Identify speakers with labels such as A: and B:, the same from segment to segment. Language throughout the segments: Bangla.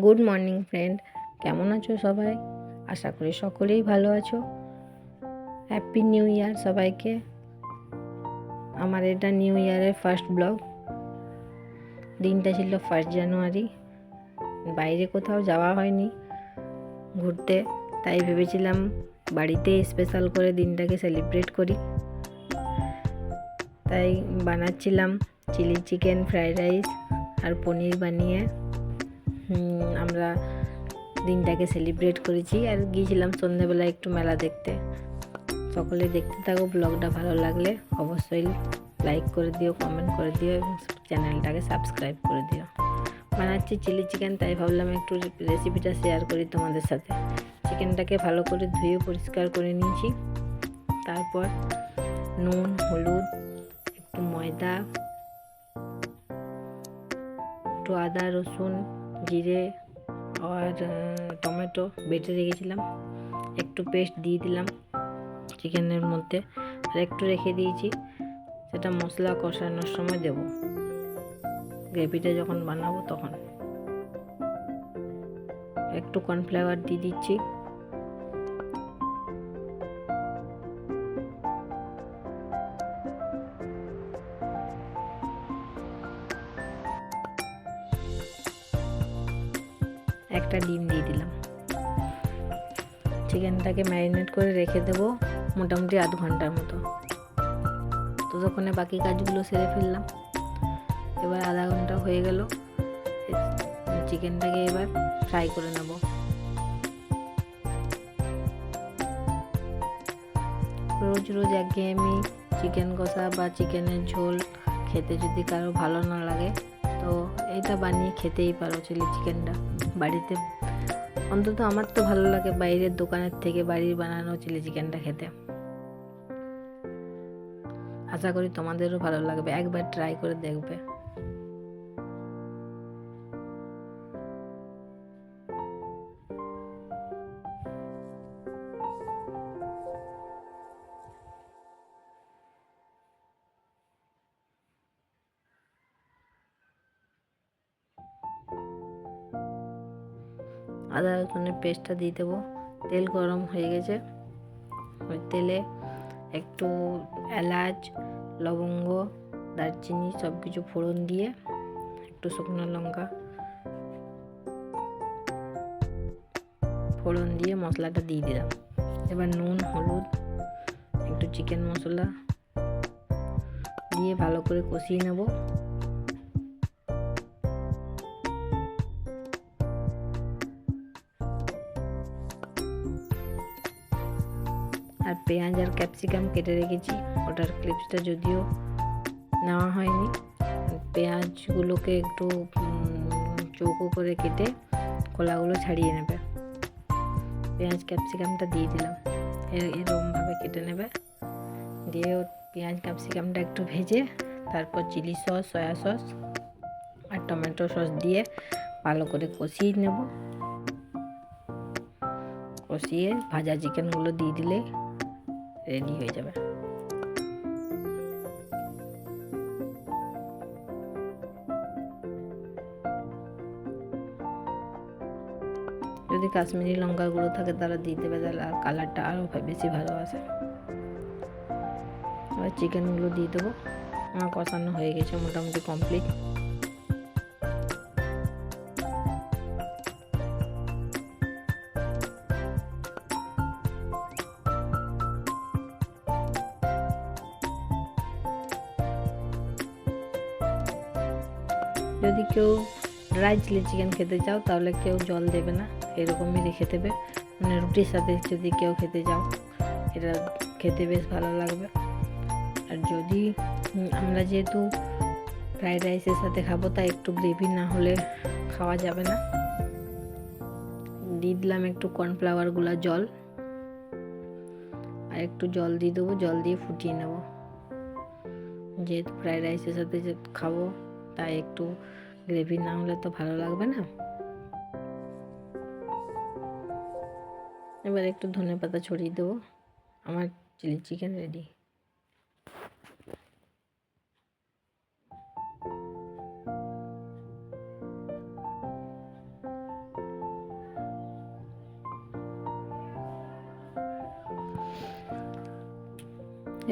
A: গুড মর্নিং ফ্রেন্ড, কেমন আছো সবাই? আশা করি সকলেই ভালো আছো। হ্যাপি নিউ ইয়ার সবাইকে। আমার এটা নিউ ইয়ারের ফার্স্ট ব্লগ। দিনটা ছিল 1 জানুয়ারি। বাইরে কোথাও যাওয়া হয়নি ঘুরতে, তাই ভেবেছিলাম বাড়িতে স্পেশাল করে দিনটাকে সেলিব্রেট করি। তাই বানাচ্ছিলাম চিলি চিকেন, ফ্রাইড রাইস আর পনির বানিয়ে আমরা দিনটাকে সেলিব্রেট করেছি। আর গিয়েছিলাম সন্ধ্যেবেলা একটু মেলা দেখতে। সকলে দেখতে থাকো। ব্লগটা ভালো লাগলে অবশ্যই লাইক করে দিও, কমেন্ট করে দিও এবং চ্যানেলটাকে সাবস্ক্রাইব করে দিও। বানাচ্ছি চিলি চিকেন, তাই ভাবলাম একটু রেসিপিটা শেয়ার করি তোমাদের সাথে। চিকেনটাকে ভালো করে ধুয়ে পরিষ্কার করে নিয়েছি। তারপর নুন, হলুদ, একটু ময়দা, একটু আদা, রসুন, জিরে আর টমেটো বেটে রেখেছিলাম, একটু পেস্ট দিয়ে দিলাম চিকেনের মধ্যে আর একটু রেখে দিয়েছি। সেটা মশলা কষানোর সময় দেব, গ্রেভিটা যখন বানাবো তখন। একটু কর্নফ্লাওয়ার দিয়ে দিচ্ছি। একটা ডিম দিয়ে দিলাম। চিকেনটাকে ম্যারিনেট করে রেখে দেবো মোটামুটি 1/2 ঘন্টার মতো। ততক্ষণে বাকি কাজগুলো সেরে ফেললাম। এবার 1/2 ঘন্টা হয়ে গেল। চিকেনটাকে এবার ফ্রাই করে নেব। রোজ রোজ একঘেয়েমি চিকেন কষা বা চিকেনের ঝোল খেতে যদি কারো ভালো না লাগে, তো এটা বানিয়ে খেতেই পারো চিলি চিকেনটা বাড়িতে। অন্তত আমার তো ভালো লাগে বাইরের দোকানের থেকে বাড়ির বানানো চিলি চিকেনটা খেতে। আশা করি তোমাদেরও ভালো লাগবে, একবার ট্রাই করে দেখবে। আদা রসুনের পেস্টটা দিয়ে দেবো। তেল গরম হয়ে গেছে। ওই তেলে একটু এলাচ, লবঙ্গ, দারচিনি সব কিছু ফোড়ন দিয়ে, একটু শুকনো লঙ্কা ফোড়ন দিয়ে মশলাটা দিয়ে দিলাম। এবার নুন, হলুদ, একটু চিকেন মশলা দিয়ে ভালো করে কষিয়ে নেব। আর পেঁয়াজ আর ক্যাপসিকাম কেটে রেখেছি, ওটার ক্লিপসটা যদিও নেওয়া হয়নি। পেঁয়াজগুলোকে একটু চৌকো করে কেটে কলাগুলো ছাড়িয়ে নেবে। পেঁয়াজ ক্যাপসিকামটা দিয়ে দিলাম, এরকমভাবে কেটে নেবে। দিয়ে পেঁয়াজ ক্যাপসিকামটা একটু ভেজে তারপর চিলি সস, সয়া সস আর টমেটো সস দিয়ে ভালো করে কষিয়ে নেব। কষিয়ে ভাজা চিকেনগুলো দিয়ে দিলে রেডি হয়ে যাবে। যদি কাশ্মীরি লঙ্কার গুঁড়ো থাকে তারা দিয়ে দেবে, তাহলে আর কালারটা আরও বেশি ভালো আসে। এবার চিকেনগুলো দিয়ে দেবো। আমার কষানো হয়ে গেছে, মোটামুটি কমপ্লিট। যদি কেউ ড্রাই চিলি চিকেন খেতে চাও তাহলে কেউ জল দেবে না, এরকমই রেখে দেবে। মানে রুটির সাথে যদি কেউ খেতে চাও, এটা খেতে বেশ ভালো লাগবে। আর যদি আমরা যেহেতু ফ্রাইড রাইসের সাথে খাবো, তাই একটু গ্রেভি না হলে খাওয়া যাবে না। দিয়ে দিলাম একটু কর্নফ্লাওয়ার গুলা জল, আর একটু জল দিয়ে দেবো। জল দিয়ে ফুটিয়ে নেব, যেহেতু ফ্রাইড রাইসের সাথে যে খাবো, তাই একটু গ্রেভি না হলে তো ভালো লাগবে না। এবার একটু ধনেপাতা ছড়িয়ে দেবো। আমার চিলি চিকেন রেডি।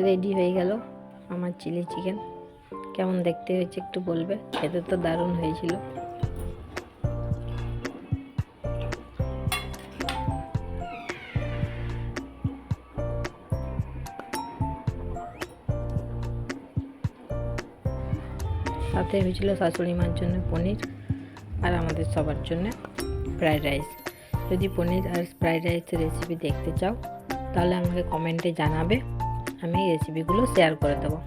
A: রেডি হয়ে গেল আমার চিলি চিকেন। কেমন দেখতে হয়েছে একটু বলবে, খেতে তো দারুণ হয়েছিল। সাথে হয়েছিল শাশুড়ি মার জন্য পনির আর আমাদের সবার জন্য ফ্রাইড রাইস। যদি পনির আর ফ্রাইড রাইসের রেসিপি দেখতে চাও তাহলে আমাকে কমেন্টে জানাবে, আমি এই রেসিপিগুলো শেয়ার করে দেবো।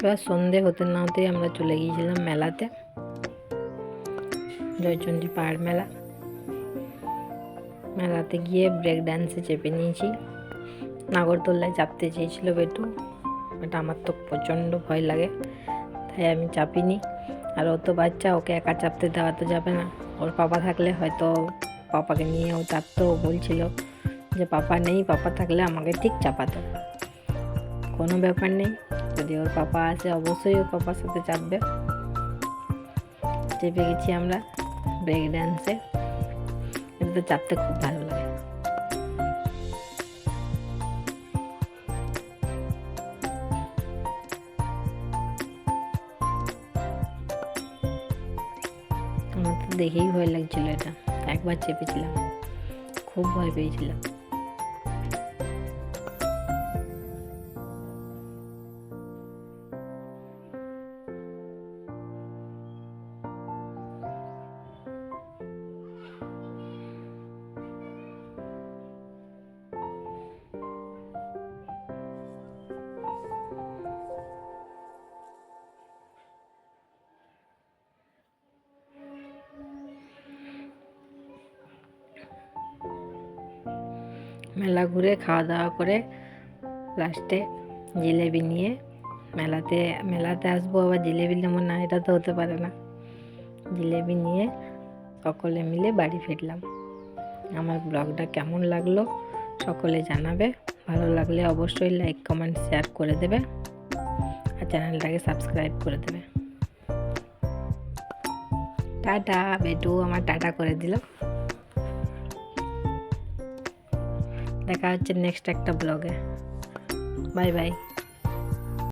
A: এবার সন্ধে হতে না হতেই আমরা চলে গিয়েছিলাম মেলাতে, জয়চণ্ডী পাহাড় মেলা। মেলাতে গিয়ে ব্রেক ডান্সে চেপে নিয়েছি। নাগরদোল্লায় চাপতে চেয়েছিল বেটু, বাট আমার তো প্রচণ্ড ভয় লাগে, তাই আমি চাপিনি। আর ও তো বাচ্চা, ওকে একা চাপতে দেওয়া তো যাবে না। ওর পাপা থাকলে হয়তো পাপাকে নিয়েও চাপতো। ও বলছিল যে পাপা নেই, পাপা থাকলে আমাকে ঠিক চাপাতো। কোনো ব্যাপার নেই, যদি ওর পাপা আসে অবশ্যই ওর পাপার সাথে চাপবে। চেপে গেছি আমরা ব্রেক ডান্সে, কিন্তু চাপতে খুব ভালো লাগে। আমার তো দেখেই ভয় লাগছিল, এটা একবার চেপেছিলাম, খুব ভয় পেয়েছিলাম। মেলা ঘুরে খাওয়া দাওয়া করে লাস্টে জিলেবি নিয়ে মেলাতে আসবো আবার জিলেবি নেবো না, এটা তো হতে পারে না। জিলেবি নিয়ে সকলে মিলে বাড়ি ফিরলাম। আমার ব্লগটা কেমন লাগলো সকলে জানাবে। ভালো লাগলে অবশ্যই লাইক কমেন্ট শেয়ার করে দেবে আর চ্যানেলটাকে সাবস্ক্রাইব করে দেবে। টাটা। বেটু আমার টাটা করে দিল। দেখা হচ্ছে নেক্সট একটা ব্লগে। Bye bye.